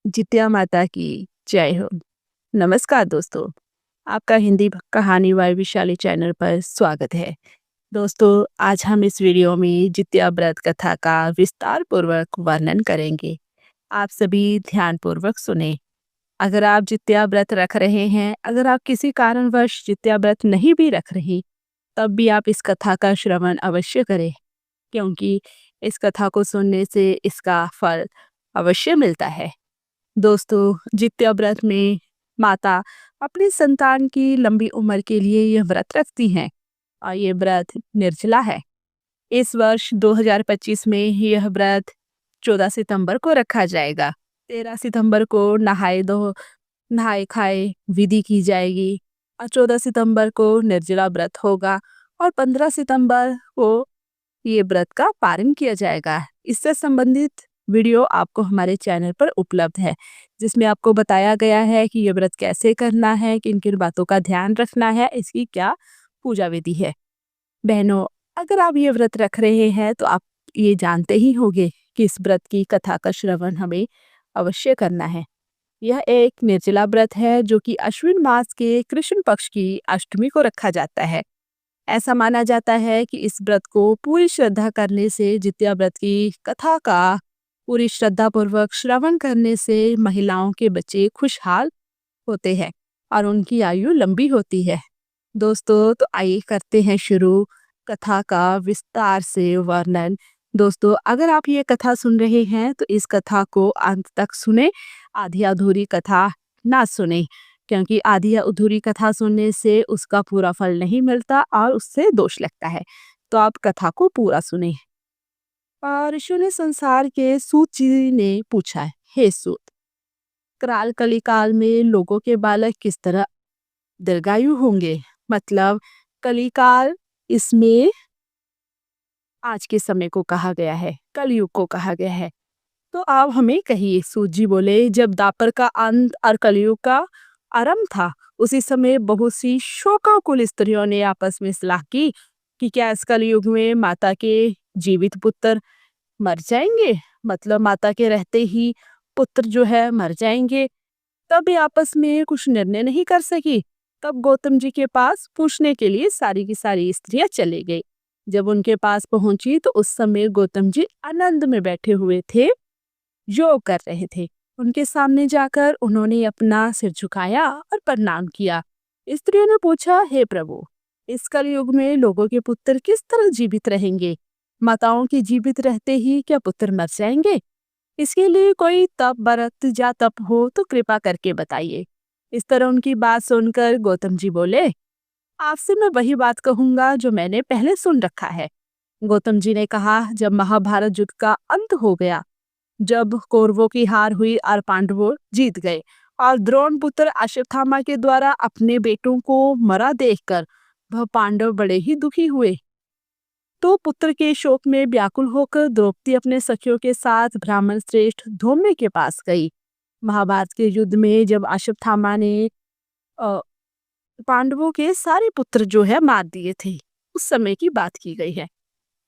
जित्या माता की जय हो। नमस्कार दोस्तों, आपका हिंदी कहानी वैभवशाली चैनल पर स्वागत है। दोस्तों, आज हम इस वीडियो में जित्या व्रत कथा का विस्तार पूर्वक वर्णन करेंगे। आप सभी ध्यानपूर्वक सुने। अगर आप जित्या व्रत रख रहे हैं, अगर आप किसी कारणवश जित्या व्रत नहीं भी रख रही, तब भी आप इस कथा का श्रवण अवश्य करें, क्योंकि इस कथा को सुनने से इसका फल अवश्य मिलता है। दोस्तों, जित्या व्रत में माता अपनी संतान की लंबी उम्र के लिए यह व्रत रखती हैं और ये व्रत निर्जला है। इस वर्ष 2025 में यह व्रत 14 सितंबर को रखा जाएगा। 13 सितंबर को नहाए खाए विधि की जाएगी और 14 सितंबर को निर्जला व्रत होगा और 15 सितंबर को ये व्रत का पारण किया जाएगा। इससे संबंधित वीडियो आपको हमारे चैनल पर उपलब्ध है, जिसमें आपको बताया गया है कि ये व्रत कैसे करना है, किन किन बातों का ध्यान रखना है, इसकी क्या पूजा विधि है। बहनों, अगर आप ये व्रत रख रहे हैं तो आप ये जानते ही होंगे कि इस व्रत की कथा का श्रवण हमें अवश्य करना है। यह एक निर्जला व्रत है जो कि अश्विन मास के कृष्ण पक्ष की अष्टमी को रखा जाता है। ऐसा माना जाता है कि इस व्रत को पूरी श्रद्धा करने से, जित्या व्रत की कथा का पूरी श्रद्धा पूर्वक श्रवण करने से महिलाओं के बच्चे खुशहाल होते हैं और उनकी आयु लंबी होती है। दोस्तों, तो आइए करते हैं शुरू कथा का विस्तार से वर्णन। दोस्तों, अगर आप ये कथा सुन रहे हैं तो इस कथा को अंत तक सुने, आधी अधूरी कथा ना सुने, क्योंकि आधी अधूरी कथा सुनने से उसका पूरा फल नहीं मिलता और उससे दोष लगता है। तो आप कथा को पूरा सुने। और ऋषियों ने संसार के सूत जी ने पूछा है, हे सूत, कराल कलिकाल में लोगों के बालक किस तरह दीर्घायु होंगे? मतलब कलिकाल, इसमें आज के समय को कहा गया है, कलयुग को कहा गया है। तो आप हमें कहिए। सूत जी बोले, जब द्वापर का अंत और कलयुग का आरंभ था, उसी समय बहुत सी शोकाकुल स्त्रियों ने आपस में सलाह की कि क्या इस कलयुग में माता के जीवित पुत्र मर जाएंगे, मतलब माता के रहते ही पुत्र जो है मर जाएंगे। तब भी आपस में कुछ निर्णय नहीं कर सकी। तब गौतम जी के पास पूछने के लिए सारी की सारी स्त्रियां चली गई। जब उनके पास पहुंची तो उस समय गौतम जी आनंद में बैठे हुए थे, योग कर रहे थे। उनके सामने जाकर उन्होंने अपना सिर झुकाया और प्रणाम किया। स्त्रियों ने पूछा, हे प्रभु, इस कलयुग में लोगों के पुत्र किस तरह जीवित रहेंगे? माताओं के जीवित रहते ही क्या पुत्र मर जाएंगे? इसके लिए कोई तप व्रत या तप हो तो कृपा करके बताइए। इस तरह उनकी बात सुनकर गौतम जी बोले, आपसे मैं वही बात कहूंगा जो मैंने पहले सुन रखा है। गौतम जी ने कहा, जब महाभारत युद्ध का अंत हो गया, जब कौरवों की हार हुई और पांडवों जीत गए और द्रोण पुत्र अश्वत्थामा के द्वारा अपने बेटों को मरा देखकर वह पांडव बड़े ही दुखी हुए। तो पुत्र के शोक में व्याकुल होकर द्रौपदी अपने सखियों के साथ ब्राह्मण श्रेष्ठ धौम्य के पास गई। महाभारत के युद्ध में जब अश्वत्थामा ने अ, पांडवों के सारे पुत्र जो है मार दिए थे, उस समय की बात की गई है।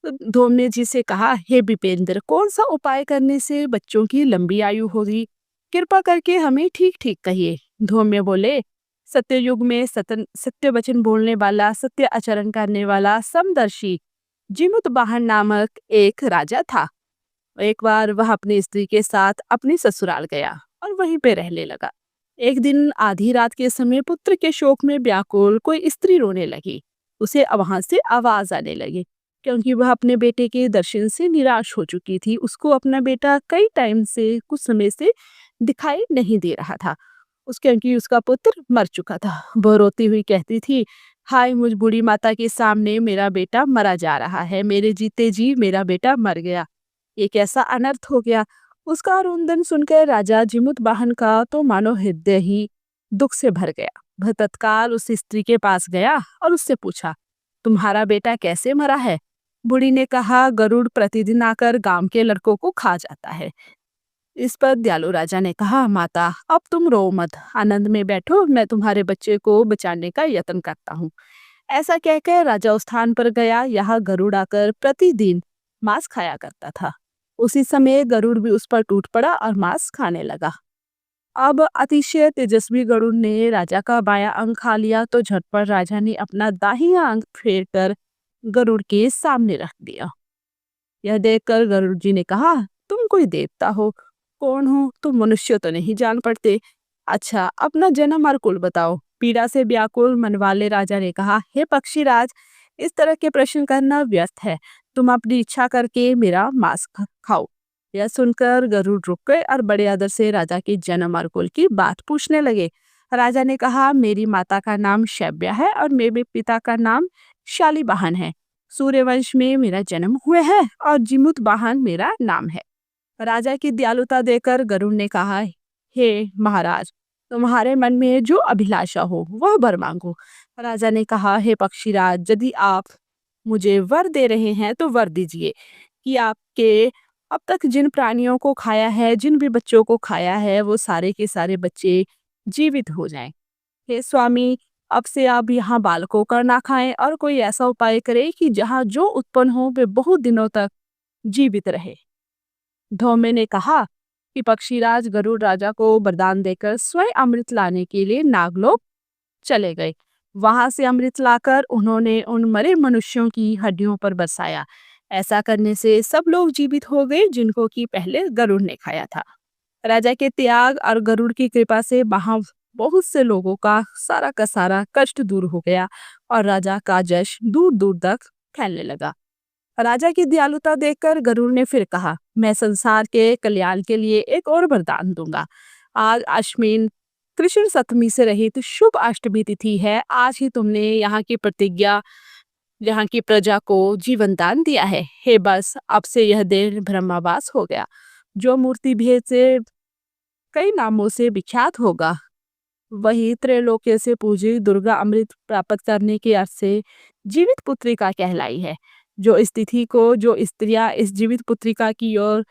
तो धौम्य जी से कहा, हे विपेंद्र, कौन सा उपाय करने से बच्चों की लंबी आयु होगी? कृपा करके हमें ठीक ठीक कहिए। धौम्य बोले, सत्य युग में सत्य वचन बोलने वाला, सत्य आचरण करने वाला समदर्शी जिमुत वाहन नामक एक राजा था। एक बार वह अपनी स्त्री के साथ अपने ससुराल गया और वहीं पे रहने लगा। एक दिन आधी रात के समय पुत्र के शोक में व्याकुल कोई स्त्री रोने लगी। उसे वहां से आवाज आने लगी, क्योंकि वह अपने बेटे के दर्शन से निराश हो चुकी थी। उसको अपना बेटा कई टाइम से, कुछ समय से दिखाई नहीं दे रहा था, क्योंकि उसका पुत्र मर चुका था। वह रोती हुई कहती थी, हाय मुझ बूढ़ी माता के सामने मेरा बेटा मरा जा रहा है, मेरे जीते जी मेरा बेटा मर गया, ये कैसा अनर्थ हो गया। उसका रुंदन सुनकर राजा जिमुत वाहन का तो मानो हृदय ही दुख से भर गया। वह तत्काल उस स्त्री के पास गया और उससे पूछा, तुम्हारा बेटा कैसे मरा है? बूढ़ी ने कहा, गरुड़ प्रतिदिन आकर गांव के लड़कों को खा जाता है। इस पर दयालु राजा ने कहा, माता अब तुम रो मत, आनंद में बैठो, मैं तुम्हारे बच्चे को बचाने का यत्न करता हूँ। ऐसा कहकर राजा उस स्थान पर गया, यहाँ गरुड़ आकर प्रतिदिन मांस खाया करता था। उसी समय गरुड़ भी उस पर टूट पड़ा और मांस खाने लगा। अब अतिशय तेजस्वी गरुड़ ने राजा का बायां अंग खा लिया तो झटपट राजा ने अपना दाहिना अंग फेर कर गरुड़ के सामने रख दिया। यह देखकर गरुड़ जी ने कहा, तुम कोई देवता हो? कौन हो? तुम मनुष्य तो नहीं जान पड़ते। अच्छा, अपना जन्म और कुल बताओ। पीड़ा से व्याकुल मन वाले राजा ने कहा, हे पक्षीराज, इस तरह के प्रश्न करना व्यर्थ है। तुम अपनी इच्छा करके मेरा मांस खाओ। यह सुनकर गरुड़ रुक गए और बड़े आदर से राजा के जन्म और कुल की बात पूछने लगे। राजा ने कहा, मेरी माता का नाम शैब्या है और मेरे पिता का नाम शालीवाहन है। सूर्यवंश में मेरा जन्म हुआ है और जिमुत वाहन मेरा नाम है। राजा की दयालुता देखकर गरुड़ ने कहा, हे महाराज, तुम्हारे मन में जो अभिलाषा हो वह वर मांगो। राजा ने कहा, हे पक्षीराज, यदि आप मुझे वर दे रहे हैं तो वर दीजिए कि आपके अब तक जिन प्राणियों को खाया है, जिन भी बच्चों को खाया है, वो सारे के सारे बच्चे जीवित हो जाएं। हे स्वामी, अब से आप यहाँ बालकों का ना खाएं और कोई ऐसा उपाय करें कि जहाँ जो उत्पन्न हो वे बहुत दिनों तक जीवित रहे। धौम्य ने कहा कि पक्षीराज गरुड़ राजा को वरदान देकर स्वयं अमृत लाने के लिए नागलोक चले गए। वहां से अमृत लाकर उन्होंने उन मरे मनुष्यों की हड्डियों पर बरसाया। ऐसा करने से सब लोग जीवित हो गए जिनको कि पहले गरुड़ ने खाया था। राजा के त्याग और गरुड़ की कृपा से वहां बहुत से लोगों का सारा कष्ट दूर हो गया और राजा का यश दूर दूर तक फैलने लगा। राजा की दयालुता देखकर गरुड़ ने फिर कहा, मैं संसार के कल्याण के लिए एक और वरदान दूंगा। आज अश्विन कृष्ण सप्तमी से रहित शुभ अष्टमी तिथि है। आज ही तुमने यहाँ की प्रजा को जीवन दान दिया है। हे बस, अब से यह दिन ब्रह्मावास हो गया, जो मूर्ति भेद से कई नामों से विख्यात होगा। वही त्रैलोक्य से पूजी दुर्गा अमृत प्राप्त करने के अर्थ से जीवित पुत्रिका कहलाई है। जो स्त्रियां इस जीवित पुत्रिका की ओर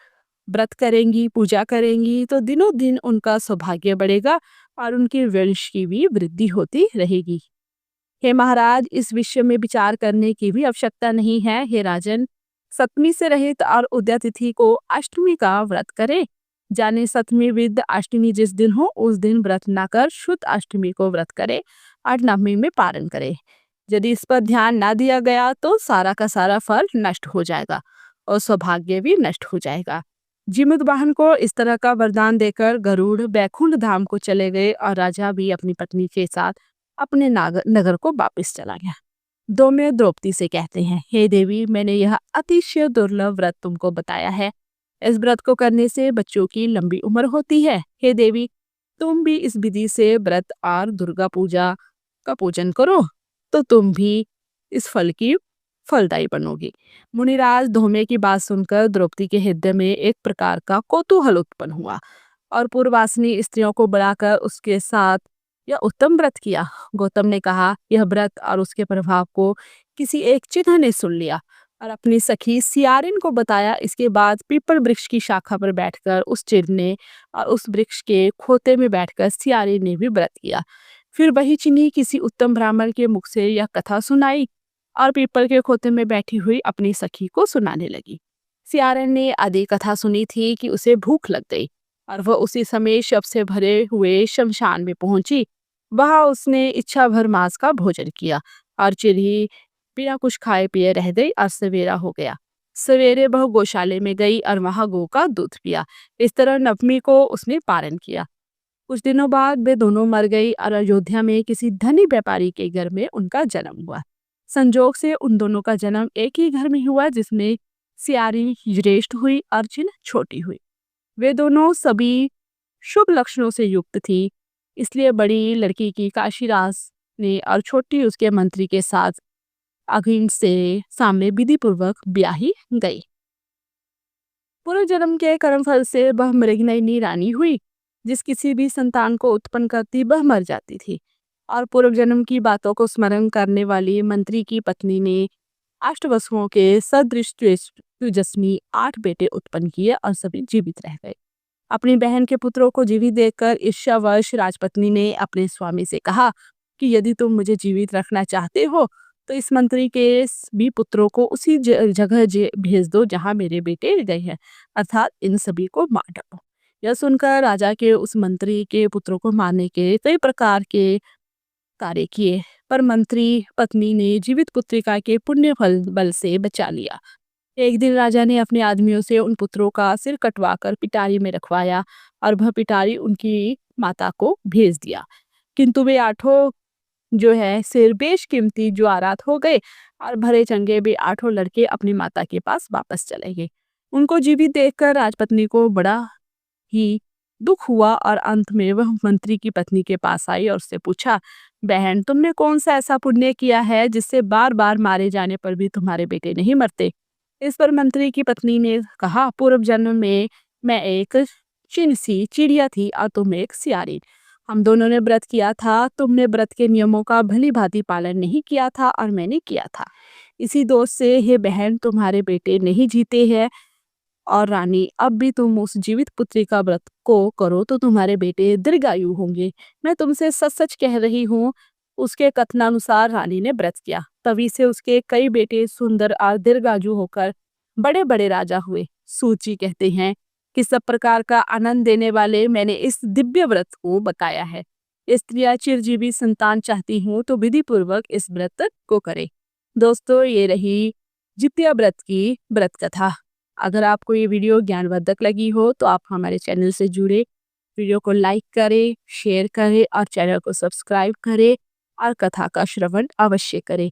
व्रत करेंगी, पूजा करेंगी, तो दिनों दिन उनका सौभाग्य बढ़ेगा और उनके वंश की भी वृद्धि होती रहेगी। हे महाराज, इस विषय में विचार करने की भी आवश्यकता नहीं है। हे राजन, सप्तमी से रहित और उदय तिथि को अष्टमी का व्रत करें। जाने सप्तमी विद अष्टमी जिस दिन हो उस दिन व्रत न कर शुद्ध अष्टमी को व्रत करे और नवमी में पारण करे। यदि इस पर ध्यान ना दिया गया तो सारा का सारा फल नष्ट हो जाएगा और सौभाग्य भी नष्ट हो जाएगा। जिमुत वाहन को इस तरह का वरदान देकर गरुड़ बैकुंठ धाम को चले गए और राजा भी अपनी पत्नी के साथ अपने नगर को वापस चला गया। धौम्य द्रौपदी से कहते हैं, हे देवी, मैंने यह अतिशय दुर्लभ व्रत तुमको बताया है। इस व्रत को करने से बच्चों की लंबी उम्र होती है। हे देवी, तुम भी इस विधि से व्रत और दुर्गा पूजा का पूजन करो तो तुम भी इस फल की फलदायी बनोगी। मुनिराज धौम्य की बात सुनकर द्रौपदी के हृदय में एक प्रकार का कौतूहल उत्पन्न हुआ और पूर्ववासिनी स्त्रियों को बुलाकर उसके साथ यह उत्तम व्रत किया। गौतम ने कहा, यह व्रत और उसके प्रभाव को किसी एक चिन्ह ने सुन लिया और अपनी सखी सियारिन को बताया। इसके बाद पीपल वृक्ष की शाखा पर बैठकर उस चिन्ह ने और उस वृक्ष के खोते में बैठकर सियारिन ने भी व्रत किया। फिर वही चिन्ही किसी उत्तम ब्राह्मण के मुख से यह कथा सुनाई और पीपल के खोते में बैठी हुई अपनी सखी को सुनाने लगी। सियारिन ने आधी कथा सुनी थी कि उसे भूख लग गई और वह उसी समय शव से भरे हुए शमशान में पहुंची। वहां उसने इच्छा भर मांस का भोजन किया और चिरही बिना कुछ खाए पिए रह गई और सवेरा हो गया। सवेरे वह गौशाले में गई और वहां गौ का दूध पिया। इस तरह नवमी को उसने पारण किया। कुछ दिनों बाद वे दोनों मर गई और अयोध्या में किसी धनी व्यापारी के घर में उनका जन्म हुआ। संजोग से उन दोनों का जन्म एक ही घर में हुआ जिसमें सियारी ज्येष्ठ हुई और चिन्ह छोटी हुई। वे दोनों सभी शुभ लक्षणों से युक्त थी, इसलिए बड़ी लड़की की काशीराज ने और छोटी उसके मंत्री के साथ अग्नि से सामने विधि पूर्वक ब्याही गई। पूर्व जन्म के कर्मफल से वह मृगनयनी रानी हुई। जिस किसी भी संतान को उत्पन्न करती वह मर जाती थी और पूर्व जन्म की बातों को स्मरण करने वाली मंत्री की पत्नी ने अष्टवसुओं के सदृश तेजस्वी 8 बेटे उत्पन्न किए और सभी जीवित रह गए। अपनी बहन के पुत्रों को जीवित देखकर ईर्ष्यावश राजपत्नी ने अपने स्वामी से कहा कि यदि तुम मुझे जीवित रखना चाहते हो तो इस मंत्री के भी पुत्रों को उसी जगह भेज दो जहां मेरे बेटे गए हैं, अर्थात इन सभी को मार डालो। यह सुनकर राजा के उस मंत्री के पुत्रों को मारने के कई प्रकार के कार्य किए, पर मंत्री पत्नी ने जीवित पुत्रिका के पुण्य फल बल से बचा लिया। एक दिन राजा ने अपने आदमियों से उन पुत्रों का सिर कटवाकर पिटारी में रखवाया और वह पिटारी उनकी माता को भेज दिया। किंतु वे आठों जो है सिर बेशकीमती ज्वारात हो गए और भरे चंगे वे आठों लड़के अपनी माता के पास वापस चले गए। उनको जीवित देखकर राजपत्नी को बड़ा ही दुख हुआ और अंत में वह मंत्री की पत्नी के पास आई और उससे पूछा, बहन, तुमने कौन सा ऐसा पुण्य किया है जिससे बार बार मारे जाने पर भी तुम्हारे बेटे नहीं मरते? इस पर मंत्री की पत्नी ने कहा, पूर्व जन्म में मैं एक सी चिड़िया थी और तुम एक सियारी। हम दोनों ने व्रत किया था। तुमने व्रत के नियमों का भली भांति पालन नहीं किया था और मैंने किया था। इसी दोष से हे बहन, तुम्हारे बेटे नहीं जीते हैं। और रानी, अब भी तुम उस जीवित पुत्री का व्रत को करो तो तुम्हारे बेटे दीर्घायु होंगे। मैं तुमसे सच सच कह रही हूँ। उसके कथनानुसार रानी ने व्रत किया। तभी से उसके कई बेटे सुंदर और दीर्घायु होकर बड़े बड़े राजा हुए। सूची कहते हैं कि सब प्रकार का आनंद देने वाले मैंने इस दिव्य व्रत को बताया है। स्त्रियां चिरजीवी संतान चाहती हूँ तो विधि पूर्वक इस व्रत को करे। दोस्तों, ये रही जितिया व्रत की व्रत कथा। अगर आपको ये वीडियो ज्ञानवर्धक लगी हो तो आप हमारे चैनल से जुड़े, वीडियो को लाइक करें, शेयर करें और चैनल को सब्सक्राइब करें और कथा का श्रवण अवश्य करें।